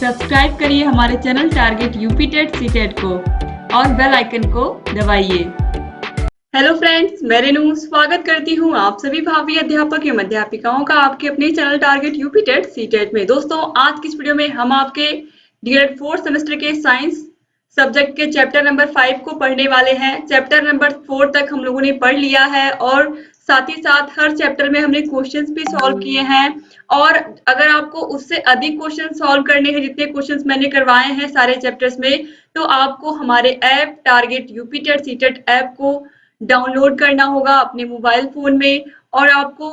Subscribe करिए हमारे channel target UP TET CTET को और बेल आइकन को दबाइए। हेलो फ्रेंड्स, मैं रेनू स्वागत करती हूँ आप सभी भावी अध्यापक एवं अध्यापिकाओं का आपके अपने channel target UP TET CTET में। दोस्तों, आज की इस वीडियो में हम आपके डीएलएड 4th सेमेस्टर के साइंस सब्जेक्ट के चैप्टर नंबर 5 को पढ़ने वाले हैं। चैप्टर नंबर 4 तक हम लोगों ने पढ़ लिया है और साथ ही साथ हर चैप्टर में हमने क्वेश्चंस भी सॉल्व किए हैं। और अगर आपको उससे अधिक क्वेश्चन सॉल्व करने हैं जितने क्वेश्चंस मैंने करवाए हैं सारे चैप्टर्स में, तो आपको हमारे app target UP TET CTET app को डाउनलोड करना होगा अपने मोबाइल फोन में। और आपको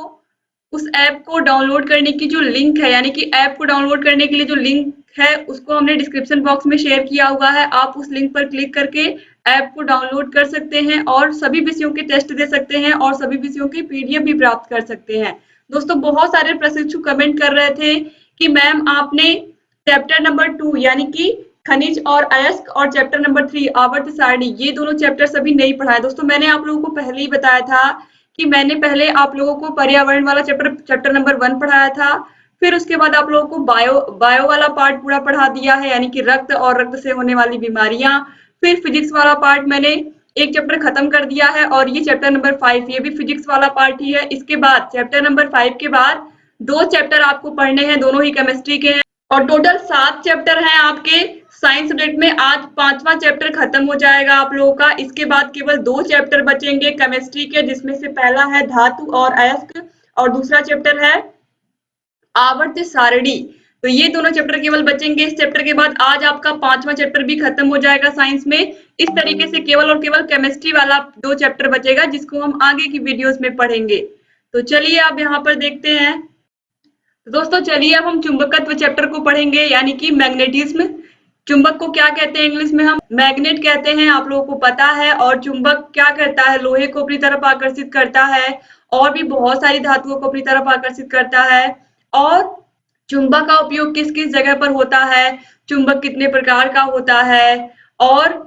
उस ऐप को डाउनलोड करने की जो लिंक है, यानी कि ऐप को डाउनलोड करने के लिए जो लिंक है उसको हमने डिस्क्रिप्शन बॉक्स में शेयर किया हुआ है। आप उस लिंक पर क्लिक करके ऐप को डाउनलोड कर सकते हैं और सभी विषयों के टेस्ट दे सकते हैं और सभी विषयों की पीडीएफ भी प्राप्त कर सकते हैं। दोस्तों, बहुत सारे प्रशिक्षु कमेंट कर रहे थे कि मैम आपने चैप्टर नंबर 2 यानी कि खनिज और अयस्क और चैप्टर नंबर 3 आवर्त सारणी, ये दोनों चैप्टर्स अभी नहीं पढ़ा है। दोस्तों, मैंने आप लोगों को पहले ही बताया था कि मैंने पहले आप लोगों को पर्यावरण वाला चैप्टर नंबर 1 पढ़ाया था, फिर उसके बाद आप लोगों को बायो वाला पार्ट पूरा पढ़ा दिया है, यानी कि रक्त और रक्त से होने वाली बीमारियां। फिर फिजिक्स वाला पार्ट मैंने एक चैप्टर खत्म कर दिया है और ये चैप्टर नंबर 5 ये भी फिजिक्स वाला पार्ट ही है। इसके बाद चैप्टर नंबर 5 के बाद 2 चैप्टर आपको पढ़ने हैं, दोनों ही केमिस्ट्री के हैं और टोटल 7 चैप्टर हैं आपके साइंस सब्जेक्ट में। आज 5वां चैप्टर खत्म हो जाएगा आप लोगों का। इसके बाद केवल 2 चैप्टर बचेंगे केमिस्ट्री के, जिसमें से पहला है धातु और अयस्क और दूसरा चैप्टर है आवर्त सारणी। तो ये दोनों चैप्टर केवल बचेंगे इस चैप्टर के बाद। आज आपका 5वां चैप्टर भी खत्म हो जाएगा साइंस में। इस तरीके से केवल और केवल केमिस्ट्री वाला 2 चैप्टर बचेगा जिसको हम आगे की वीडियोस में पढ़ेंगे। तो चलिए आप यहाँ पर देखते हैं। तो दोस्तों चलिए अब हम चुंबकत्व चैप्टर को पढ़ेंगे, यानी कि मैग्नेटिज्म। चुंबक को क्या कहते हैं इंग्लिश में? हम मैग्नेट कहते हैं, आप लोगों को पता है। और चुंबक क्या करता है? लोहे को अपनी तरफ आकर्षित करता है और भी बहुत सारी धातुओं को अपनी तरफ आकर्षित करता है। और चुंबक का उपयोग किस किस जगह पर होता है, चुंबक कितने प्रकार का होता है और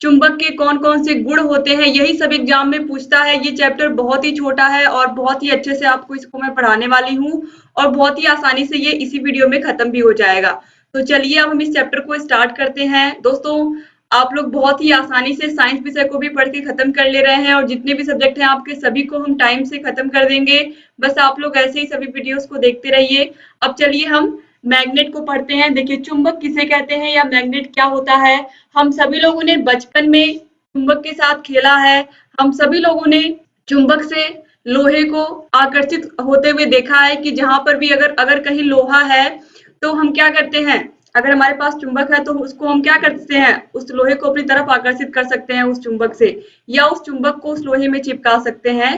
चुंबक के कौन कौन से गुण होते हैं, यही सब एग्जाम में पूछता है। ये चैप्टर बहुत ही छोटा है और बहुत ही अच्छे से आपको इसको मैं पढ़ाने वाली हूँ और बहुत ही आसानी से ये इसी वीडियो में खत्म भी हो जाएगा। तो चलिए अब हम इस चैप्टर को स्टार्ट करते हैं। दोस्तों, आप लोग बहुत ही आसानी से साइंस विषय को भी पढ़ के खत्म कर ले रहे हैं और जितने भी सब्जेक्ट हैं आपके सभी को हम टाइम से खत्म कर देंगे। बस आप लोग ऐसे ही सभी वीडियोस को देखते रहिए। अब चलिए हम मैग्नेट को पढ़ते हैं। देखिए, चुंबक किसे कहते हैं या मैग्नेट क्या होता है? हम सभी लोगों ने बचपन में चुंबक के साथ खेला है। हम सभी लोगों ने चुंबक से लोहे को आकर्षित होते हुए देखा है कि जहां पर भी अगर कहीं लोहा है तो हम क्या करते हैं, अगर हमारे पास चुंबक है तो उसको हम क्या करते हैं, उस लोहे को अपनी तरफ आकर्षित कर सकते हैं उस चुंबक से, या उस चुंबक को उस लोहे में चिपका सकते हैं।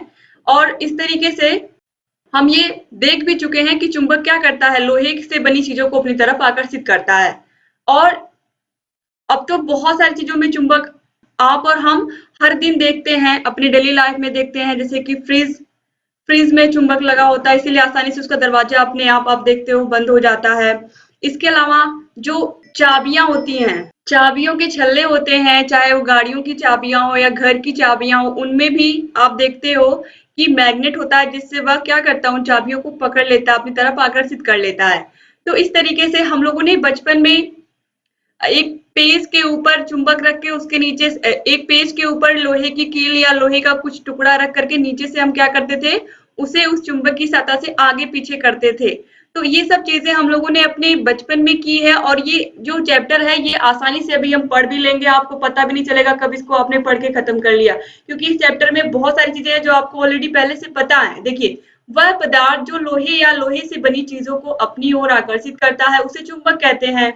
और इस तरीके से हम ये देख भी चुके हैं कि चुंबक क्या करता है, लोहे से बनी चीजों को अपनी तरफ आकर्षित करता है। और अब तो बहुत सारी चीजों में चुंबक आप और हम हर दिन देखते हैं, अपनी डेली लाइफ में देखते हैं। जैसे कि फ्रिज में चुंबक लगा होता है, इसीलिए आसानी से उसका दरवाजा अपने आप देखते हो बंद हो जाता है। इसके अलावा जो चाबियां होती हैं, चाबियों के छल्ले होते हैं, चाहे वो गाड़ियों की चाबियां हो या घर की चाबियां हो, उनमें भी आप देखते हो कि मैग्नेट होता है जिससे वह क्या करता है, उन चाबियों को पकड़ लेता है, अपनी तरफ आकर्षित कर लेता है। तो इस तरीके से हम लोगों ने बचपन में एक पेज के ऊपर चुंबक रख के उसके नीचे एक पेज के ऊपर लोहे की कील या लोहे का कुछ टुकड़ा रख करके नीचे से हम क्या करते थे, उसे उस चुंबक की सतह से आगे पीछे करते थे। तो ये सब चीजें हम लोगों ने अपने बचपन में की है और ये जो चैप्टर है ये आसानी से अभी हम पढ़ भी लेंगे, आपको पता भी नहीं चलेगा कब इसको आपने पढ़ के खत्म कर लिया, क्योंकि इस चैप्टर में बहुत सारी चीजें हैं जो आपको ऑलरेडी पहले से पता है। देखिए, वह पदार्थ जो लोहे या लोहे से बनी चीजों को अपनी ओर आकर्षित करता है उसे चुंबक कहते हैं।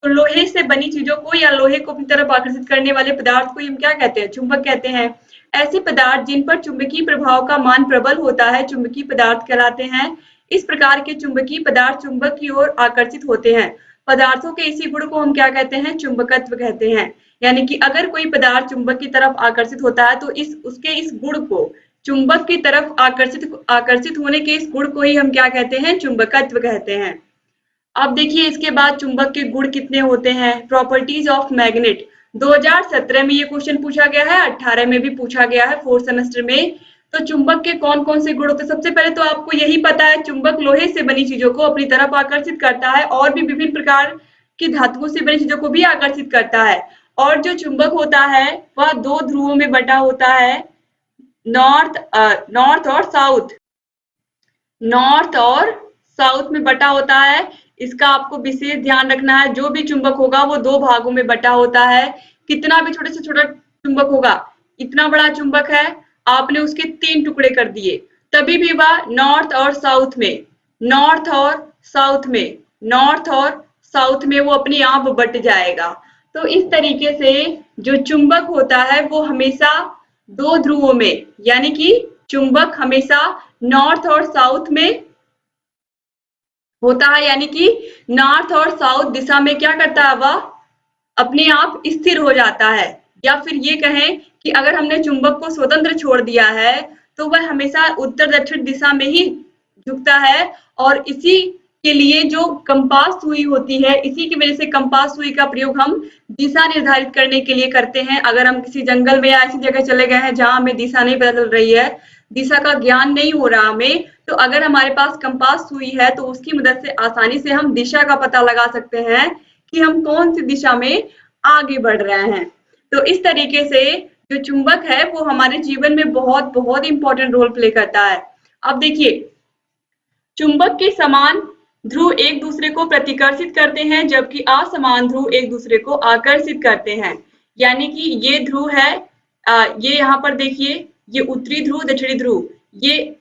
तो लोहे से बनी चीजों को या लोहे को अपनी तरफ आकर्षित करने वाले पदार्थ को हम क्या कहते हैं, चुंबक कहते हैं। ऐसे पदार्थ जिन पर चुंबकीय प्रभाव का मान प्रबल होता है चुंबकीय पदार्थ कहलाते हैं। इस प्रकार के चुंबकीय पदार्थ चुंबक की ओर आकर्षित होते हैं। पदार्थों के इसी गुण को हम क्या कहते हैं, चुंबकत्व कहते हैं। यानी कि अगर कोई पदार्थ चुंबक की तरफ आकर्षित होता है तो उसके इस गुण को, चुंबक की तरफ आकर्षित होने के इस गुण को ही हम क्या कहते हैं, चुंबकत्व कहते हैं। अब देखिए इसके बाद चुंबक के गुण कितने होते हैं, प्रॉपर्टीज ऑफ मैग्नेट। 2017 में ये क्वेश्चन पूछा गया है, 18 में भी पूछा गया है 4th सेमेस्टर में। तो चुंबक के कौन कौन से गुण होते हैं? सबसे पहले तो आपको यही पता है, चुंबक लोहे से बनी चीजों को अपनी तरफ आकर्षित करता है और भी विभिन्न प्रकार कि धातुओं से बनी चीजों को भी आकर्षित करता है। और जो चुंबक होता है वह दो ध्रुवों में बटा होता है, नॉर्थ और साउथ। नॉर्थ और साउथ में बटा होता है। इसका आपको विशेष ध्यान रखना है। जो भी चुंबक होगा वो दो भागों में बटा होता है। कितना भी छोटे से छोटा चुंबक होगा, इतना बड़ा चुंबक है, आपने उसके 3 टुकड़े कर दिए, तभी भी वह नॉर्थ और साउथ में, नॉर्थ और साउथ में, नॉर्थ और साउथ में वो अपने आप बट जाएगा। तो इस तरीके से जो चुंबक होता है वो हमेशा दो ध्रुवों में, यानी कि चुंबक हमेशा नॉर्थ और साउथ में होता है, यानी कि नॉर्थ और साउथ दिशा में क्या करता है, वह अपने आप स्थिर हो जाता है। या फिर ये कहें कि अगर हमने चुंबक को स्वतंत्र छोड़ दिया है तो वह हमेशा उत्तर दक्षिण दिशा में ही झुकता है। और इसी के लिए जो कंपास सुई होती है, इसी की वजह से कंपास सुई का प्रयोग हम दिशा निर्धारित करने के लिए करते हैं। अगर हम किसी जंगल में या ऐसी जगह चले गए हैं जहां हमें दिशा नहीं पता चल रही है, दिशा का ज्ञान नहीं हो रहा हमें, तो अगर हमारे पास कंपास सुई है तो उसकी मदद से आसानी से हम दिशा का पता लगा सकते हैं कि हम कौन सी दिशा में आगे बढ़ रहे हैं। तो इस तरीके से जो चुंबक है वो हमारे जीवन में बहुत बहुत इंपॉर्टेंट रोल प्ले करता है। अब देखिए, चुंबक के समान ध्रुव एक दूसरे को प्रतिकर्षित करते हैं, जबकि असमान ध्रुव एक दूसरे को आकर्षित करते हैं। यानी कि ये ध्रुव है, ये यहाँ पर देखिए, ये उत्तरी ध्रुव, दक्षिणी ध्रुव, ये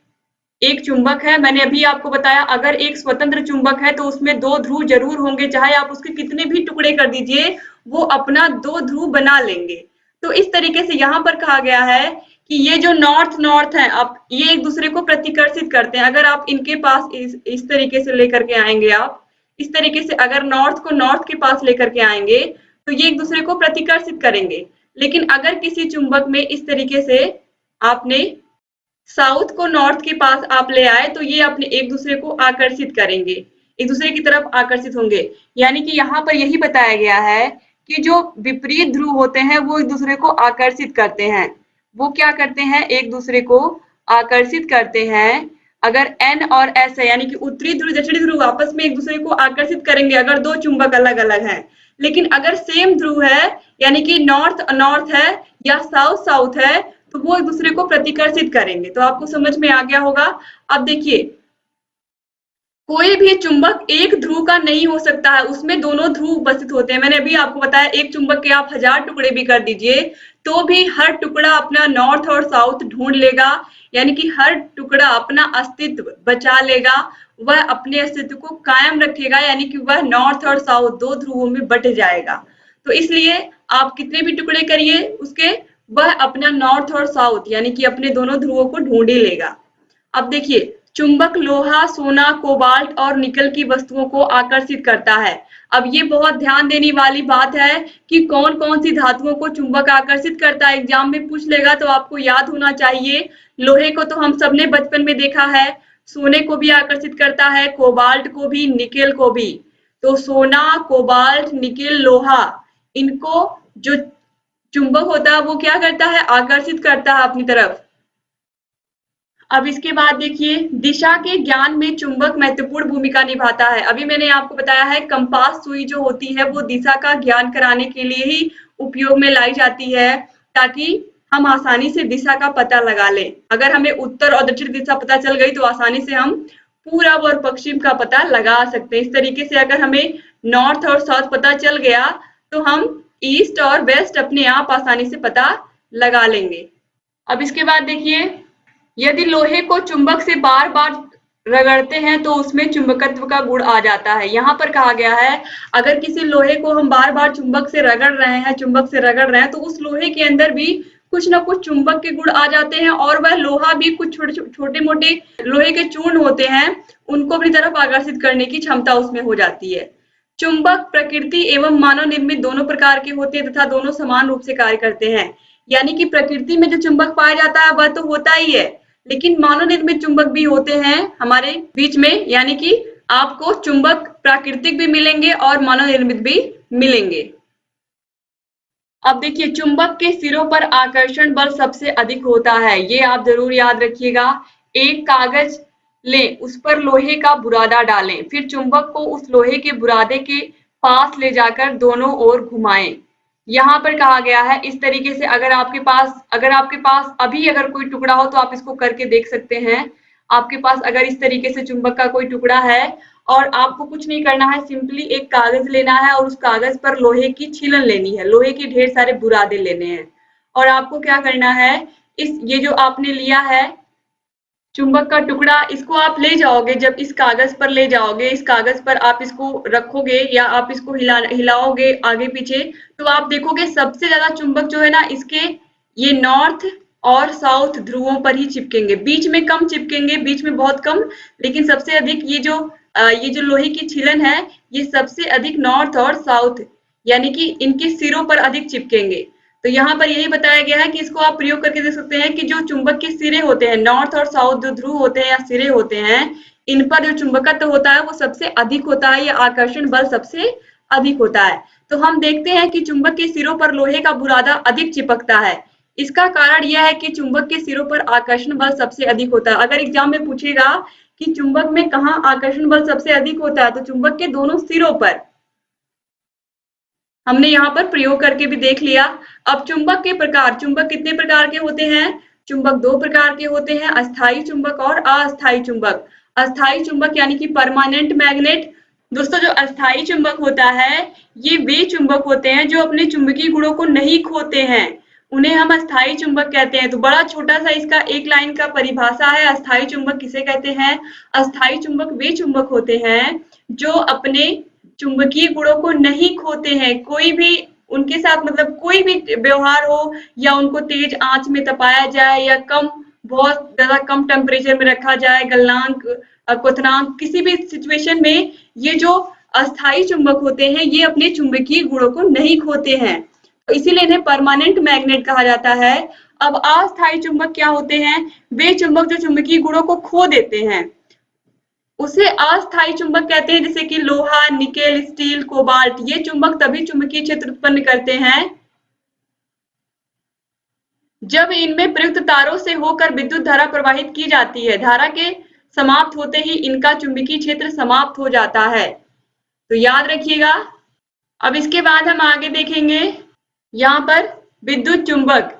एक चुंबक है। मैंने अभी आपको बताया अगर एक स्वतंत्र चुंबक है तो उसमें दो ध्रुव जरूर होंगे, चाहे आप उसके कितने भी टुकड़े कर दीजिए, वो अपना दो ध्रुव बना लेंगे। तो इस तरीके से यहाँ पर कहा गया है कि ये जो नॉर्थ है, अब ये एक दूसरे को प्रतिकर्षित करते हैं। अगर आप इनके पास इस तरीके से लेकर के आएंगे, आप इस तरीके से अगर नॉर्थ को नॉर्थ के पास लेकर के आएंगे तो ये एक दूसरे को प्रतिकर्षित करेंगे। लेकिन अगर किसी चुंबक में इस तरीके से आपने साउथ को नॉर्थ के पास आप ले आए तो ये अपने एक दूसरे को आकर्षित करेंगे, एक दूसरे की तरफ आकर्षित होंगे। यानी कि यहाँ पर यही बताया गया है कि जो विपरीत ध्रुव होते हैं वो एक दूसरे को आकर्षित करते हैं। वो क्या करते हैं, एक दूसरे को आकर्षित करते हैं। अगर N और S है, यानी कि उत्तरी ध्रुव दक्षिणी ध्रुव आपस में एक दूसरे को आकर्षित करेंगे अगर दो चुंबक अलग अलग हैं। लेकिन अगर सेम ध्रुव है, यानी कि नॉर्थ नॉर्थ है या साउथ साउथ है, तो वो एक दूसरे को प्रतिकर्षित करेंगे। तो आपको समझ में आ गया होगा। अब देखिए, कोई भी चुंबक एक ध्रुव का नहीं हो सकता है, उसमें दोनों ध्रुव उपस्थित होते हैं। मैंने अभी आपको बताया एक चुंबक के आप 1000 टुकड़े भी कर दीजिए तो भी हर टुकड़ा अपना नॉर्थ और साउथ ढूंढ लेगा, यानी कि हर टुकड़ा अपना अस्तित्व बचा लेगा, वह अपने अस्तित्व को कायम रखेगा, यानी कि वह नॉर्थ और साउथ दो ध्रुवों में बट जाएगा। तो इसलिए आप कितने भी टुकड़े करिए उसके, वह अपना नॉर्थ और साउथ यानी कि अपने दोनों ध्रुवों को ढूंढ ही लेगा। अब देखिए, चुंबक लोहा, सोना, कोबाल्ट और निकल की वस्तुओं को आकर्षित करता है। अब ये बहुत ध्यान देने वाली बात है कि कौन कौन सी धातुओं को चुंबक आकर्षित करता है। एग्जाम में पूछ लेगा तो आपको याद होना चाहिए। लोहे को तो हम सबने बचपन में देखा है, सोने को भी आकर्षित करता है, कोबाल्ट को भी, निकेल को भी। तो सोना, कोबाल्ट, निकेल, लोहा, इनको जो चुंबक होता है वो क्या करता है, आकर्षित करता है अपनी तरफ। अब इसके बाद देखिए, दिशा के ज्ञान में चुंबक महत्वपूर्ण भूमिका निभाता है। अभी मैंने आपको बताया है कंपास सुई जो होती है वो दिशा का ज्ञान कराने के लिए ही उपयोग में लाई जाती है, ताकि हम आसानी से दिशा का पता लगा लें। अगर हमें उत्तर और दक्षिण दिशा पता चल गई तो आसानी से हम पूरब और पश्चिम का पता लगा सकते हैं। इस तरीके से अगर हमें नॉर्थ और साउथ पता चल गया तो हम ईस्ट और वेस्ट अपने आप आसानी से पता लगा लेंगे। अब इसके बाद देखिए, यदि लोहे को चुंबक से बार बार रगड़ते हैं तो उसमें चुंबकत्व का गुण आ जाता है। यहाँ पर कहा गया है अगर किसी लोहे को हम बार बार चुंबक से रगड़ रहे हैं, चुंबक से रगड़ रहे हैं, तो उस लोहे के अंदर भी कुछ ना कुछ चुंबक के गुण आ जाते हैं और वह लोहा भी कुछ छोटे मोटे लोहे के चूर्ण होते हैं, उनको अपनी तरफ आकर्षित करने की क्षमता उसमें हो जाती है। चुंबक प्रकृति एवं मानव निर्मित दोनों प्रकार के होते हैं तथा दोनों समान रूप से कार्य करते हैं। यानी कि प्रकृति में जो चुंबक पाया जाता है वह तो होता ही है, लेकिन मानव निर्मित चुंबक भी होते हैं हमारे बीच में। यानी कि आपको चुंबक प्राकृतिक भी मिलेंगे और मानव निर्मित भी मिलेंगे। अब देखिए, चुंबक के सिरों पर आकर्षण बल सबसे अधिक होता है, ये आप जरूर याद रखिएगा। एक कागज लें, उस पर लोहे का बुरादा डालें, फिर चुंबक को उस लोहे के बुरादे के पास ले जाकर दोनों ओर घुमाएं। यहाँ पर कहा गया है इस तरीके से अगर आपके पास अभी अगर कोई टुकड़ा हो तो आप इसको करके देख सकते हैं। आपके पास अगर इस तरीके से चुंबक का कोई टुकड़ा है और आपको कुछ नहीं करना है, सिंपली एक कागज लेना है और उस कागज पर लोहे की छीलन लेनी है, लोहे के ढेर सारे बुरादे लेने हैं और आपको क्या करना है, ये जो आपने लिया है चुंबक का टुकड़ा, इसको आप ले जाओगे, जब इस कागज पर ले जाओगे, इस कागज पर आप इसको रखोगे या आप इसको हिलाओगे आगे पीछे, तो आप देखोगे सबसे ज्यादा चुंबक जो है ना इसके ये नॉर्थ और साउथ ध्रुवों पर ही चिपकेंगे। बीच में कम चिपकेंगे, बीच में बहुत कम, लेकिन सबसे अधिक ये जो लोहे की छीलन है ये सबसे अधिक नॉर्थ और साउथ यानी कि इनके सिरों पर अधिक चिपकेंगे। तो यहाँ पर यही बताया गया है कि इसको आप प्रयोग करके देख सकते हैं कि जो चुंबक के सिरे होते हैं, नॉर्थ और साउथ जो ध्रुव होते हैं या सिरे होते हैं, इन पर जो चुंबकत्व होता है वो सबसे अधिक होता है, या आकर्षण बल सबसे अधिक होता है। तो हम देखते हैं कि चुंबक के सिरों पर लोहे का बुरादा अधिक चिपकता है। इसका कारण यह है कि चुंबक के सिरों पर आकर्षण बल सबसे अधिक होता है। अगर एग्जाम में पूछेगा कि चुंबक में कहाँ आकर्षण बल सबसे अधिक होता है, तो चुंबक के दोनों सिरों पर। हमने यहाँ पर प्रयोग करके भी देख लिया। अब चुंबक के प्रकार, चुंबक कितने प्रकार के होते हैं? चुंबक दो प्रकार के होते हैं, अस्थायी चुंबक और अस्थायी चुंबक। अस्थायी चुंबक यानी कि परमानेंट मैग्नेट। दोस्तों जो अस्थायी चुंबक होता है ये वे चुंबक होते हैं जो अपने चुंबकीय गुणों को नहीं खोते हैं, उन्हें हम अस्थायी चुंबक कहते हैं। तो बड़ा छोटा सा इसका एक लाइन का परिभाषा है, अस्थायी चुंबक किसे कहते हैं? अस्थायी चुंबक वे चुंबक होते हैं जो अपने चुंबकीय गुणों को नहीं खोते हैं। कोई भी उनके साथ मतलब कोई भी व्यवहार हो, या उनको तेज आंच में तपाया जाए या बहुत ज्यादा कम टेम्परेचर में रखा जाए, गलनांक क्वथनांक, किसी भी सिचुएशन में ये जो अस्थायी चुंबक होते हैं ये अपने चुंबकीय गुणों को नहीं खोते हैं, तो इसीलिए इन्हें परमानेंट मैग्नेट कहा जाता है। अब अस्थायी चुंबक क्या होते हैं? वे चुंबक जो चुंबकीय गुणों को खो देते हैं उसे अस्थायी चुंबक कहते हैं, जैसे कि लोहा, निकेल, स्टील, कोबाल्ट। ये चुंबक तभी चुंबकीय क्षेत्र उत्पन्न करते हैं जब इनमें प्रयुक्त तारों से होकर विद्युत धारा प्रवाहित की जाती है। धारा के समाप्त होते ही इनका चुंबकीय क्षेत्र समाप्त हो जाता है, तो याद रखिएगा। अब इसके बाद हम आगे देखेंगे यहाँ पर विद्युत चुंबक।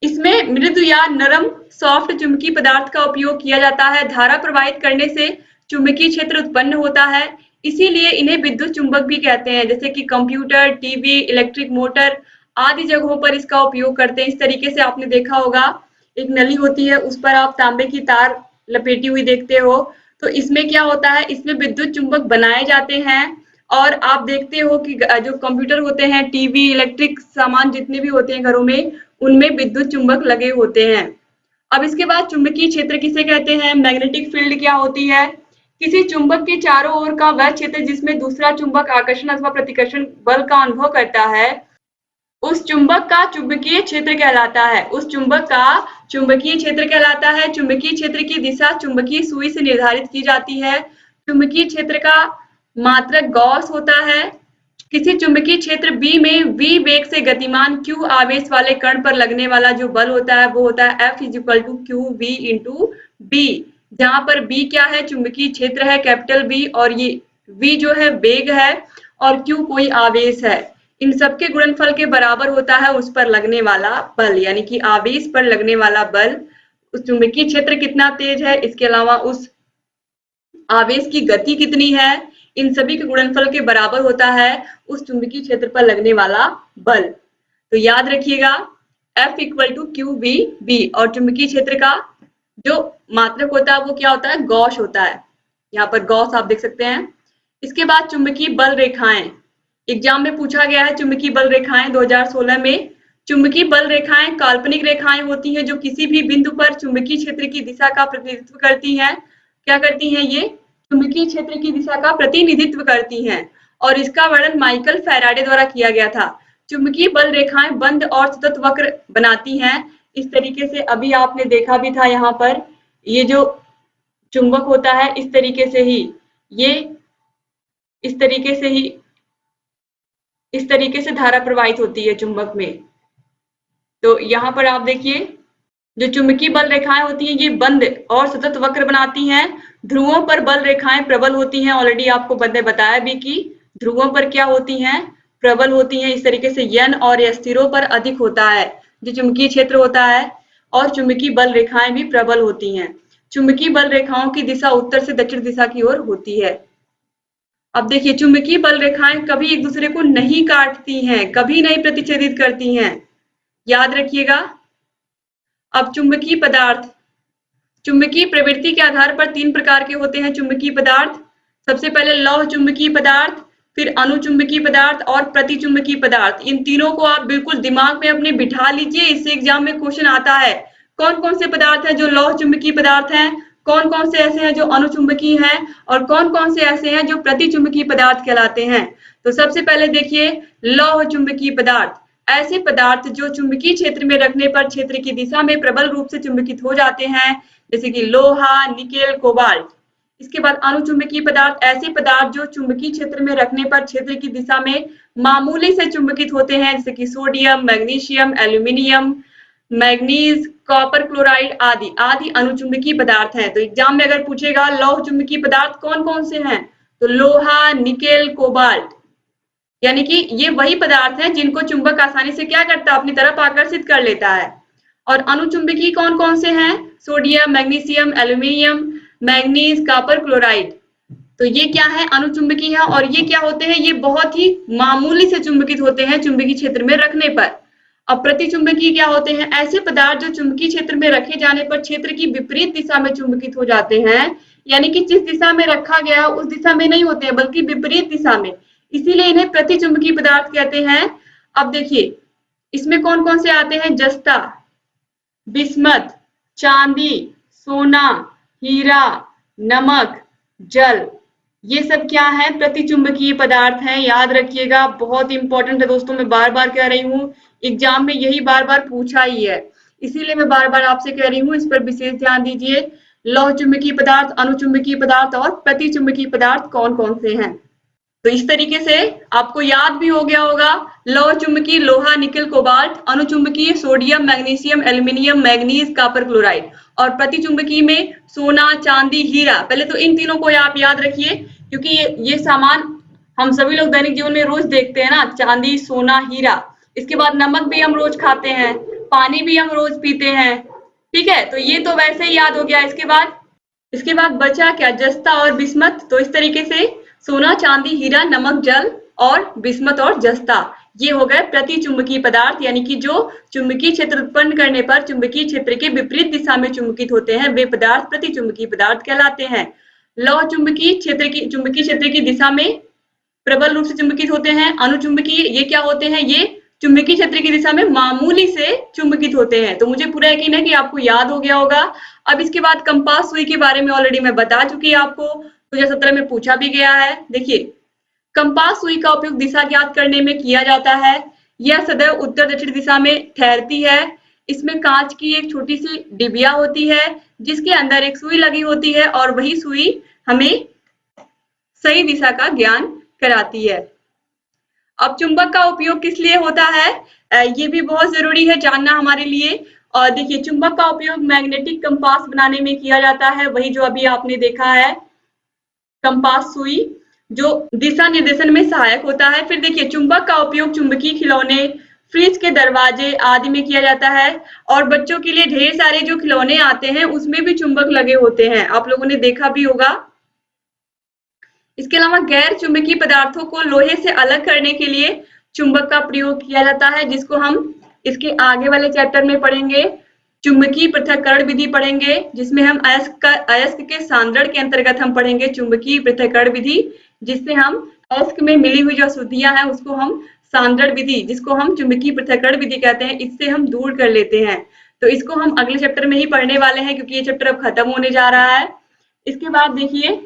इसमें मृदु या नरम सॉफ्ट चुंबकीय पदार्थ का उपयोग किया जाता है। धारा प्रवाहित करने से चुंबकीय क्षेत्र उत्पन्न होता है, इसीलिए इन्हें विद्युत चुंबक भी कहते हैं। जैसे कि कंप्यूटर, टीवी, इलेक्ट्रिक मोटर आदि जगहों पर इसका उपयोग करते हैं। इस तरीके से आपने देखा होगा एक नली होती है, उस पर आप तांबे की तार लपेटी हुई देखते हो, तो इसमें क्या होता है, इसमें विद्युत चुंबक बनाए जाते हैं। और आप देखते हो कि जो कंप्यूटर होते हैं, टीवी, इलेक्ट्रिक सामान जितने भी होते हैं घरों में, उनमें विद्युत चुंबक लगे होते हैं। अब इसके बाद चुंबकीय क्षेत्र किसे कहते हैं? मैग्नेटिक फील्ड क्या होती है? किसी चुंबक के चारों ओर का वह क्षेत्र जिसमें दूसरा चुंबक आकर्षण अथवा प्रतिकर्षण बल का अनुभव करता है, उस चुंबक का चुंबकीय क्षेत्र कहलाता है। उस चुंबक का चुंबकीय क्षेत्र कहलाता है। चुंबकीय क्षेत्र की दिशा चुंबकीय सुई से निर्धारित की जाती है। चुंबकीय क्षेत्र का मात्रक गॉस होता है। किसी चुंबकीय क्षेत्र B में V वेग से गतिमान Q आवेश वाले कण पर लगने वाला जो बल होता है वो होता है F = QV × B, जहां पर B क्या है? चुंबकीय क्षेत्र है कैपिटल B, और ये V जो है वेग है और Q कोई आवेश है। इन सबके गुणनफल के बराबर होता है उस पर लगने वाला बल, यानी कि आवेश पर लगने वाला बल। उस चुंबकीय क्षेत्र कितना तेज है, इसके अलावा उस आवेश की गति कितनी है, इन सभी के गुणनफल के बराबर होता है उस चुंबकीय क्षेत्र पर लगने वाला बल। तो याद रखिएगा F = QVB, और चुंबकीय क्षेत्र का जो मात्रक होता है वो क्या होता है? गॉस होता है। यहाँ पर गॉस आप देख सकते हैं। इसके बाद चुंबकीय बल रेखाएं, एग्जाम में पूछा गया है चुंबकीय बल रेखाएं 2016 में। चुंबकीय बल रेखाएं काल्पनिक रेखाएं होती हैं जो किसी भी बिंदु पर चुंबकीय क्षेत्र की दिशा का प्रतिनिधित्व करती हैं। क्या करती हैं? ये चुंबकीय क्षेत्र की दिशा का प्रतिनिधित्व करती हैं, और इसका वर्णन माइकल फैराडे द्वारा किया गया था। चुंबकीय बल रेखाएं बंद और सतत वक्र बनाती हैं। इस तरीके से अभी आपने देखा भी था, यहाँ पर ये जो चुंबक होता है इस तरीके से ही, ये इस तरीके से धारा प्रवाहित होती है चुंबक में। तो यहाँ पर आप देखिए जो चुंबकीय बल रेखाएं होती हैं ये बंद और सतत वक्र बनाती हैं। ध्रुवों पर बल रेखाएं प्रबल होती हैं, ऑलरेडी आपको मैंने बताया भी कि ध्रुवों पर क्या होती हैं, प्रबल होती हैं। इस तरीके से यन और एस सिरों पर अधिक होता है जो चुंबकीय क्षेत्र होता है, और चुंबकीय बल रेखाएं भी प्रबल होती हैं। चुंबकीय बल रेखाओं की दिशा उत्तर से दक्षिण दिशा की ओर होती है। अब देखिए, चुंबकीय बल रेखाएं कभी एक दूसरे को नहीं काटती हैं, कभी नहीं प्रतिच्छेदित करती हैं, याद रखिएगा। अब चुंबकीय पदार्थ, चुंबकीय प्रवृत्ति के आधार पर 3 प्रकार के होते हैं चुंबकीय पदार्थ। सबसे पहले लौह चुंबकीय पदार्थ, फिर अनुचुंबकीय पदार्थ और प्रतिचुंबकीय पदार्थ। इन तीनों को आप बिल्कुल दिमाग में अपने बिठा लीजिए, इससे एग्जाम में क्वेश्चन आता है। कौन कौन से पदार्थ हैं जो लौह चुंबकीय पदार्थ हैं, कौन कौन से ऐसे हैं जो अनुचुंबकीय हैं, और कौन कौन से ऐसे हैं जो प्रतिचुंबकीय पदार्थ कहलाते हैं। तो सबसे पहले देखिए, लौह चुंबकीय पदार्थ, ऐसे पदार्थ जो चुंबकीय क्षेत्र में रखने पर क्षेत्र की दिशा में प्रबल रूप से चुंबकित हो जाते हैं, जैसे कि लोहा, निकेल, कोबाल्ट। इसके बाद अनुचुंबकीय पदार्थ, ऐसे पदार्थ जो चुंबकीय क्षेत्र में रखने पर क्षेत्र की दिशा में मामूली से चुंबकित होते हैं, जैसे कि sodium, magnesium, aluminium, manganese, copper chloride आदि आदि अनुचुंबकीय पदार्थ हैं। तो एग्जाम में अगर पूछेगा लौह चुंबकीय पदार्थ कौन कौन से हैं, तो लोहा, निकेल, कोबाल्ट, यानी कि ये वही पदार्थ हैं जिनको चुंबक आसानी से क्या करता है, अपनी तरफ आकर्षित कर लेता है। और अनुचुंबकीय कौन कौन से हैं, sodium, magnesium, aluminium, manganese, copper chloride. तो ये क्या है, अनुचुंबकीय है। और ये क्या होते हैं, ये बहुत ही मामूली से चुंबकित होते हैं चुंबकीय क्षेत्र में रखने पर। अब प्रतिचुंबकीय क्या होते हैं, ऐसे पदार्थ जो चुंबकीय क्षेत्र में रखे जाने पर क्षेत्र की विपरीत दिशा में चुंबकित हो जाते हैं, यानी कि जिस दिशा में रखा गया उस दिशा में नहीं होते हैं बल्कि विपरीत दिशा में, इसीलिए इन्हें प्रतिचुंबकीय पदार्थ कहते हैं। अब देखिए, इसमें कौन कौन से आते हैं, जस्ता, बिस्मथ, चांदी, सोना, हीरा, नमक, जल, ये सब क्या है, प्रतिचुंबकीय पदार्थ हैं। याद रखिएगा, बहुत इंपॉर्टेंट है दोस्तों, मैं बार बार कह रही हूँ, एग्जाम में यही बार बार पूछा ही है, इसीलिए मैं बार बार आपसे कह रही हूँ, इस पर विशेष ध्यान दीजिए। लौह चुंबकीय पदार्थ, अनुचुंबकीय पदार्थ और प्रतिचुंबकीय पदार्थ कौन कौन से हैं। तो इस तरीके से आपको याद भी हो गया होगा, लौह चुंबकीय लोहा, निकेल, कोबाल्ट, अनुचुंबकीय sodium, magnesium, aluminium, manganese, copper chloride, और प्रतिचुंबकीय में सोना, चांदी, हीरा। पहले तो इन तीनों को आप याद रखिए, क्योंकि ये सामान हम सभी लोग दैनिक जीवन में रोज देखते हैं ना, चांदी, सोना, हीरा। इसके बाद नमक भी हम रोज खाते हैं, पानी भी हम रोज पीते हैं, ठीक है, तो ये तो वैसे ही याद हो गया। इसके बाद बचा क्या, जस्ता और बिस्मथ। तो इस तरीके से सोना, चांदी, हीरा, नमक, जल और बिस्मथ और जस्ता, ये हो गए प्रतिचुंबकीय पदार्थ, यानी कि जो चुंबकीय क्षेत्र उत्पन्न करने पर चुंबकीय क्षेत्र के विपरीत दिशा में चुंबकित होते हैं, वे पदार्थ प्रतिचुंबकीय पदार्थ कहलाते हैं। लौह चुंबकीय क्षेत्र की दिशा में प्रबल रूप से चुंबकित होते हैं। अनुचुंबकीय ये क्या होते हैं, ये चुंबकीय क्षेत्र की दिशा में मामूली से चुंबकित होते हैं। तो मुझे पूरा यकीन है कि आपको याद हो गया होगा। अब इसके बाद कंपास सुई के बारे में ऑलरेडी मैं बता चुकी हूँ आपको, 2017 में पूछा भी गया है। देखिए, कंपास सुई का उपयोग दिशा ज्ञात करने में किया जाता है। यह सदैव उत्तर दक्षिण दिशा में ठहरती है। इसमें कांच की एक छोटी सी डिबिया होती है जिसके अंदर एक सुई लगी होती है, और वही सुई हमें सही दिशा का ज्ञान कराती है। अब चुंबक का उपयोग किस लिए होता है, ये भी बहुत जरूरी है जानना हमारे लिए। और देखिए, चुंबक का उपयोग मैग्नेटिक कंपास बनाने में किया जाता है, वही जो अभी आपने देखा है, कंपास सुई, जो दिशा निर्देशन में सहायक होता है। फिर देखिए, चुंबक का उपयोग चुंबकीय खिलौने, फ्रिज के दरवाजे आदि में किया जाता है। और बच्चों के लिए ढेर सारे जो खिलौने आते हैं उसमें भी चुंबक लगे होते हैं, आप लोगों ने देखा भी होगा। इसके अलावा गैर चुंबकीय पदार्थों को लोहे से अलग करने के लिए चुंबक का प्रयोग किया जाता है, जिसको हम इसके आगे वाले चैप्टर में पढ़ेंगे। चुंबकीय पृथक्करण विधि पढ़ेंगे, जिसमें हम अयस्क के सांद्रण के अंतर्गत हम पढ़ेंगे चुंबकीय पृथक्करण विधि, जिससे हम अयस्क में मिली हुई जो अशुद्धियां हैं उसको हम सांद्रण विधि, जिसको हम चुंबकीय पृथक्करण विधि कहते हैं, इससे हम दूर कर लेते हैं। तो इसको हम अगले चैप्टर में ही पढ़ने वाले हैं, क्योंकि ये चैप्टर अब खत्म होने जा रहा है। इसके बाद देखिए,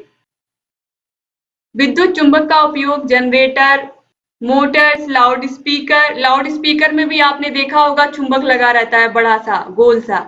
विद्युत चुंबक का उपयोग जनरेटर, मोटर्स, लाउड स्पीकर में भी आपने देखा होगा चुंबक लगा रहता है, बड़ा सा गोल सा।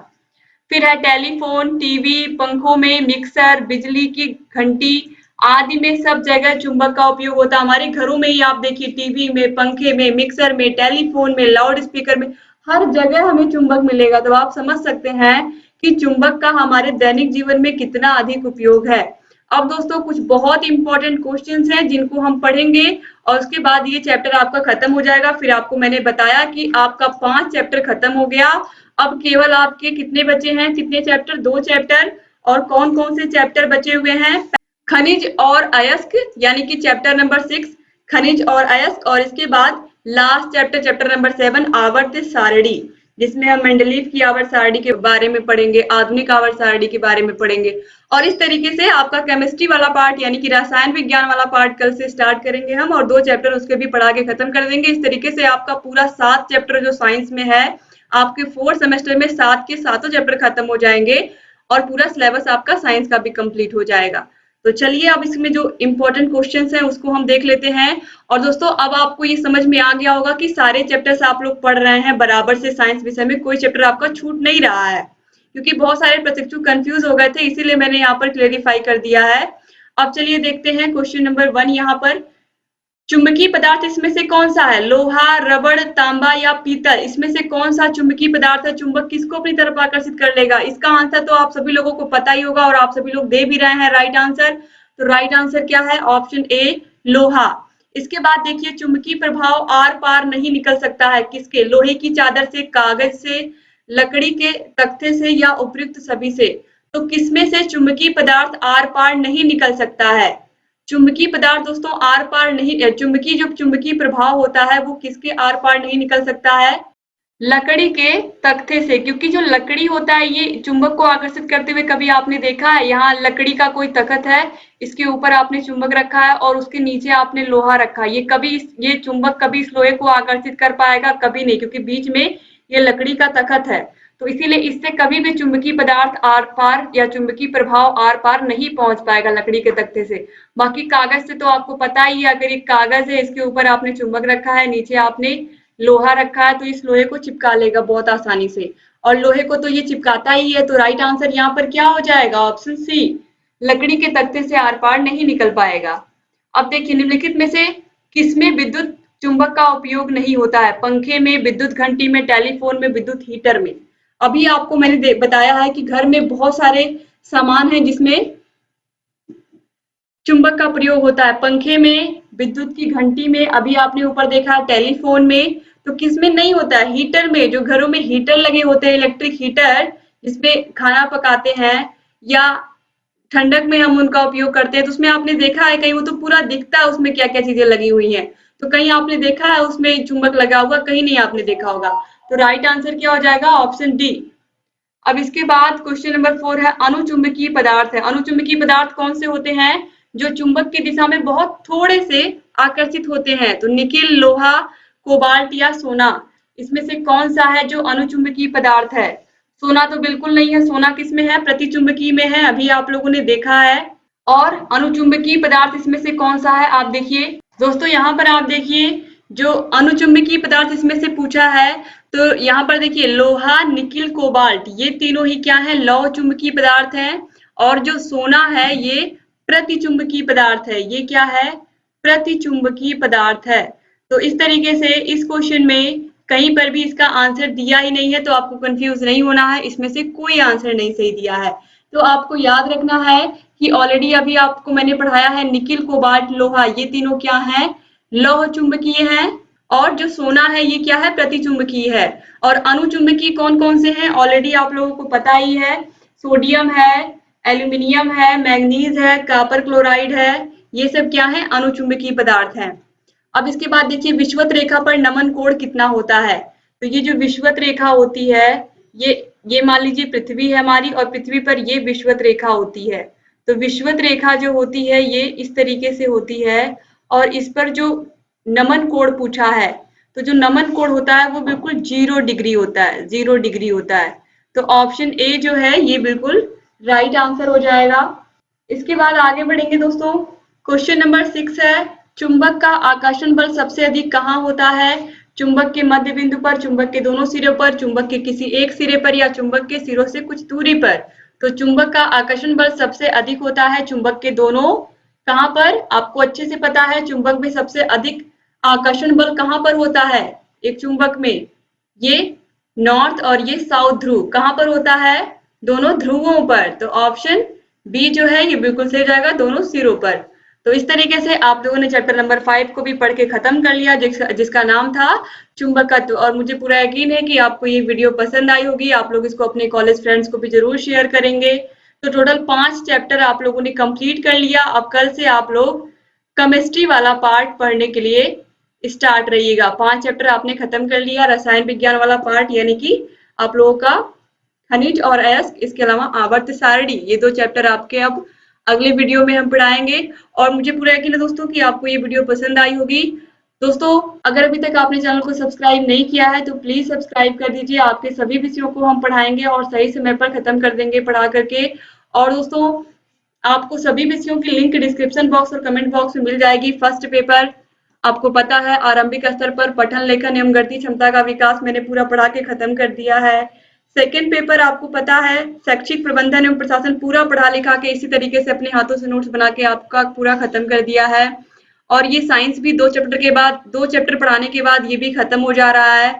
फिर है टेलीफोन, टीवी, पंखों में, मिक्सर, बिजली की घंटी आदि में सब जगह चुंबक का उपयोग होता है। हमारे घरों में ही आप देखिए, टीवी में, पंखे में, मिक्सर में, टेलीफोन में, लाउड स्पीकर में, हर जगह हमें चुंबक मिलेगा। तो आप समझ सकते हैं कि चुंबक का हमारे दैनिक जीवन में कितना अधिक उपयोग है। अब दोस्तों कुछ बहुत इंपॉर्टेंट क्वेश्चंस हैं जिनको हम पढ़ेंगे और उसके बाद ये चैप्टर आपका खत्म हो जाएगा। फिर आपको मैंने बताया कि आपका 5 चैप्टर खत्म हो गया। अब केवल आपके कितने बचे हैं, कितने चैप्टर, 2 चैप्टर। और कौन कौन से चैप्टर बचे हुए हैं? खनिज और अयस्क यानी कि चैप्टर नंबर 6 खनिज और अयस्क, और इसके बाद लास्ट चैप्टर, चैप्टर नंबर 7 आवर्त सारणी, जिसमें हम मेंडलीव की आवर्त सारणी के बारे में पढ़ेंगे, आधुनिक आवर्त सारणी के बारे में पढ़ेंगे। और इस तरीके से आपका केमिस्ट्री वाला पार्ट यानी कि रसायन विज्ञान वाला पार्ट कल से स्टार्ट करेंगे हम, और 2 चैप्टर उसके भी पढ़ा के खत्म कर देंगे। इस तरीके से आपका पूरा 7 चैप्टर जो साइंस में है, आपके 4 सेमेस्टर में 7 के 7 चैप्टर खत्म हो जाएंगे और पूरा सिलेबस आपका साइंस का भी कंप्लीट हो जाएगा। तो चलिए अब इसमें जो इम्पोर्टेंट क्वेश्चंस हैं उसको हम देख लेते हैं। और दोस्तों अब आपको ये समझ में आ गया होगा कि सारे चैप्टर्स आप लोग पढ़ रहे हैं बराबर से, साइंस विषय में कोई चैप्टर आपका छूट नहीं रहा है, क्योंकि बहुत सारे प्रशिक्षु कंफ्यूज हो गए थे, इसीलिए मैंने यहाँ पर क्लेरिफाई कर दिया है। अब चलिए देखते हैं क्वेश्चन नंबर 1। यहाँ पर चुंबकीय पदार्थ इसमें से कौन सा है? लोहा, रबड़, तांबा या पीतल? इसमें से कौन सा चुंबकीय पदार्थ है? चुंबक किसको अपनी तरफ आकर्षित कर लेगा? इसका आंसर तो आप सभी लोगों को पता ही होगा और आप सभी लोग दे भी रहे हैं राइट आंसर। तो राइट आंसर क्या है? ऑप्शन ए लोहा। इसके बाद देखिए चुंबकीय प्रभाव आर पार नहीं निकल सकता है, किसके? लोहे की चादर से, कागज से, लकड़ी के तख्ते से या उपयुक्त सभी से। तो किसमें से चुंबकीय पदार्थ आर पार नहीं निकल सकता है? चुंबकीय पदार्थ दोस्तों आर पार नहीं, चुंबकीय जो चुंबकीय प्रभाव होता है वो किसके आर पार नहीं निकल सकता है? लकड़ी के तख्ते से, क्योंकि जो लकड़ी होता है ये चुंबक को आकर्षित करते हुए कभी आपने देखा है? यहाँ लकड़ी का कोई तख्त है, इसके ऊपर आपने चुंबक रखा है और उसके नीचे आपने लोहा रखा है, ये चुंबक कभी इस लोहे को आकर्षित कर पाएगा? कभी नहीं, क्योंकि बीच में ये लकड़ी का तख्त है। तो इसीलिए इससे कभी भी चुंबकीय पदार्थ आर पार या चुंबकीय प्रभाव आर पार नहीं पहुंच पाएगा लकड़ी के तख्ते से। बाकी कागज से तो आपको पता ही है, अगर एक कागज है इसके ऊपर आपने चुंबक रखा है, नीचे आपने लोहा रखा है, तो इस लोहे को चिपका लेगा बहुत आसानी से, और लोहे को तो ये चिपकाता ही है। तो राइट आंसर यहाँ पर क्या हो जाएगा? ऑप्शन सी, लकड़ी के तख्ते से आर पार नहीं निकल पाएगा। अब देखिए निम्नलिखित में से किसमें विद्युत चुंबक का उपयोग नहीं होता है? पंखे में, विद्युत घंटी में, टेलीफोन में, विद्युत हीटर में। अभी आपको मैंने बताया है कि घर में बहुत सारे सामान हैं जिसमें चुंबक का प्रयोग होता है, पंखे में, विद्युत की घंटी में, अभी आपने ऊपर देखा टेलीफोन में। तो किसमें नहीं होता है? हीटर में। जो घरों में हीटर लगे होते हैं, इलेक्ट्रिक हीटर, जिसमें खाना पकाते हैं या ठंडक में हम उनका उपयोग करते हैं, तो उसमें आपने देखा है कहीं वो तो पूरा दिखता है उसमें क्या क्या चीजें लगी हुई हैं। तो कहीं आपने देखा है उसमें चुंबक लगा हुआ? कहीं नहीं आपने देखा होगा। तो राइट आंसर क्या हो जाएगा? Option D. अब इसके बाद क्वेश्चन नंबर 4 है अणुचुंबकीय पदार्थ है। अणुचुंबकीय पदार्थ कौन से होते हैं? जो चुंबक की दिशा में बहुत थोड़े से आकर्षित होते हैं। तो निकिल, लोहा, कोबाल्ट या सोना, इसमें से कौन सा है जो अणुचुंबकीय पदार्थ है? सोना तो बिल्कुल नहीं है। सोना किसमें है? प्रतिचुंबकीय में है, अभी आप लोगों ने देखा है। और अणुचुंबकीय पदार्थ इसमें से कौन सा है? आप देखिए दोस्तों, यहाँ पर आप देखिए जो अणुचुंबकीय पदार्थ इसमें से पूछा है, तो यहाँ पर देखिए लोहा, निकिल, कोबाल्ट, ये तीनों ही क्या है? लौह चुंबकीय पदार्थ है। और जो सोना है ये प्रतिचुंबकीय पदार्थ है। ये क्या है? प्रतिचुंबकीय पदार्थ है। तो इस तरीके से इस क्वेश्चन में कहीं पर भी इसका आंसर दिया ही नहीं है, तो आपको कंफ्यूज नहीं होना है, इसमें से कोई आंसर नहीं सही दिया है। तो आपको याद रखना है कि ऑलरेडी अभी आपको मैंने पढ़ाया है निकिल, कोबाल्ट, लोहा, ये तीनों क्या है? लौह चुंबकीय है। और जो सोना है ये क्या है? प्रतिचुंबकीय है। और अणुचुंबकीय कौन कौन से हैं? ऑलरेडी आप लोगों को पता ही है, सोडियम है, एल्यूमिनियम है, मैग्नीज है, कॉपर क्लोराइड है, ये सब क्या है? अणुचुंबकीय पदार्थ हैं। अब इसके बाद देखिए विषुवत रेखा पर नमन कोण कितना होता है? तो ये जो विषुवत रेखा होती है, ये मान लीजिए पृथ्वी है हमारी, और पृथ्वी पर ये विषुवत रेखा होती है। तो विषुवत रेखा जो होती है ये इस तरीके से होती है, और इस पर जो नमन कोण पूछा है, तो जो नमन कोण होता है वो बिल्कुल 0 डिग्री होता है, 0 डिग्री होता है। तो ऑप्शन ए जो है ये बिल्कुल राइट आंसर हो जाएगा। इसके बाद आगे बढ़ेंगे दोस्तों। क्वेश्चन नंबर 6 है चुंबक का आकर्षण बल सबसे अधिक कहाँ होता है? चुंबक के मध्य बिंदु पर, चुंबक के दोनों सिरों पर, चुंबक के किसी एक सिरे पर, या चुंबक के सिरों से कुछ दूरी पर। तो चुंबक का आकर्षण बल सबसे अधिक होता है चुंबक के दोनों, कहाँ पर? आपको अच्छे से पता है चुंबक में सबसे अधिक आकर्षण बल कहाँ पर होता है एक चुंबक में? ये नॉर्थ और ये साउथ ध्रुव, कहाँ पर होता है? दोनों ध्रुवों पर। तो ऑप्शन बी जो है ये बिल्कुल सही जाएगा दोनों सिरों पर। तो इस तरीके से आप लोगों ने चैप्टर नंबर 5 को भी पढ़ के खत्म कर लिया, जिसका नाम था चुंबकत्व। और मुझे पूरा यकीन है कि आपको ये वीडियो पसंद आई होगी, आप लोग इसको अपने कॉलेज फ्रेंड्स को भी जरूर शेयर करेंगे। तो टोटल 5 चैप्टर आप लोगों ने कंप्लीट कर लिया। अब कल से आप लोग केमिस्ट्री वाला पार्ट पढ़ने के लिए स्टार्ट रहिएगा। 5 चैप्टर आपने खत्म कर लिया। रसायन विज्ञान वाला पार्ट यानी कि आप लोगों का खनिज और अयस्क, इसके अलावा आवर्त सारणी, ये 2 चैप्टर आपके अब अगले वीडियो में हम पढ़ाएंगे। और मुझे पूरा यकीन है दोस्तों कि आपको ये वीडियो पसंद आई होगी। दोस्तों अगर अभी तक आपने चैनल को सब्सक्राइब नहीं किया है तो प्लीज सब्सक्राइब कर दीजिए। आपके सभी विषयों को हम पढ़ाएंगे और सही समय पर खत्म कर देंगे पढ़ा करके। और दोस्तों आपको सभी विषयों की लिंक डिस्क्रिप्शन बॉक्स और कमेंट बॉक्स में मिल जाएगी। फर्स्ट पेपर आपको पता है आरंभिक स्तर पर पठन लेखन एवं गणितीय क्षमता का विकास मैंने पूरा पढ़ा के खत्म कर दिया है। सेकेंड पेपर आपको पता है शैक्षिक प्रबंधन एवं प्रशासन पूरा पढ़ा लिखा के इसी तरीके से अपने हाथों से नोट्स बना के आपका पूरा खत्म कर दिया है। और ये साइंस भी 2 चैप्टर के बाद 2 चैप्टर पढ़ाने के बाद ये भी खत्म हो जा रहा है।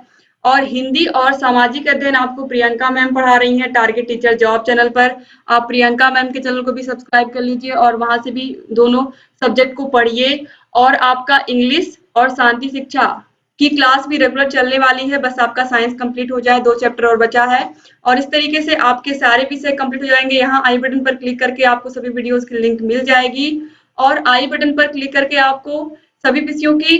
और हिंदी और सामाजिक अध्ययन आपको प्रियंका मैम पढ़ा रही हैं टारगेट टीचर जॉब चैनल पर। आप प्रियंका मैम के चैनल को भी सब्सक्राइब कर लीजिए और वहां से भी दोनों सब्जेक्ट को पढ़िए। और आपका इंग्लिश और शांति शिक्षा की क्लास भी रेगुलर चलने वाली है, बस आपका साइंस कंप्लीट हो जाए, 2 चैप्टर और बचा है। और इस तरीके से आपके सारे विषय कंप्लीट हो जाएंगे। यहाँ आई बटन पर क्लिक करके आपको सभी वीडियोस की लिंक मिल जाएगी और आई बटन पर क्लिक करके आपको सभी विषयों की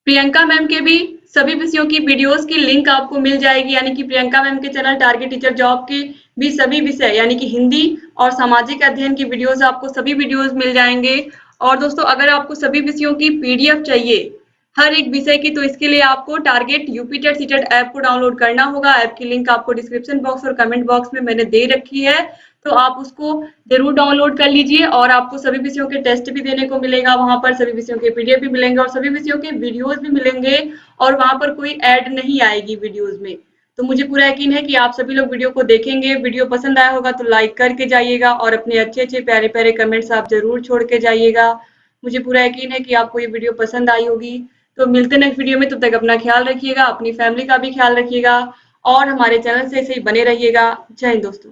प्रियंका मैम के भी सभी विषयों की वीडियोस की लिंक आपको मिल जाएगी। यानी कि प्रियंका मैम के चैनल टारगेट टीचर जॉब के भी सभी विषय यानी कि हिंदी और सामाजिक अध्ययन की वीडियोस आपको सभी वीडियोस मिल जाएंगे। और दोस्तों अगर आपको सभी विषयों की पीडीएफ चाहिए हर एक विषय की, तो इसके लिए आपको target UP TET CTET app को डाउनलोड करना होगा। ऐप की लिंक आपको डिस्क्रिप्शन बॉक्स और कमेंट बॉक्स में मैंने दे रखी है, तो आप उसको जरूर डाउनलोड कर लीजिए। और आपको सभी विषयों के टेस्ट भी देने को मिलेगा, वहां पर सभी विषयों के पीडीएफ भी मिलेंगे और सभी विषयों के वीडियोस भी मिलेंगे। और वहां पर कोई ऐड नहीं आएगी वीडियोस में। तो मुझे पूरा यकीन है कि आप सभी लोग वीडियो को देखेंगे। वीडियो पसंद आया होगा तो लाइक करके जाइएगा और अपने अच्छे अच्छे प्यारे प्यारे कमेंट्स आप जरूर छोड़ के जाइएगा। मुझे पूरा यकीन है कि आपको ये वीडियो पसंद आई होगी। तो मिलते हैं नेक्स्ट वीडियो में, तब तक अपना ख्याल रखिएगा, अपनी फैमिली का भी ख्याल रखिएगा और हमारे चैनल से ऐसे ही बने रहिएगा। जय हिंद दोस्तों।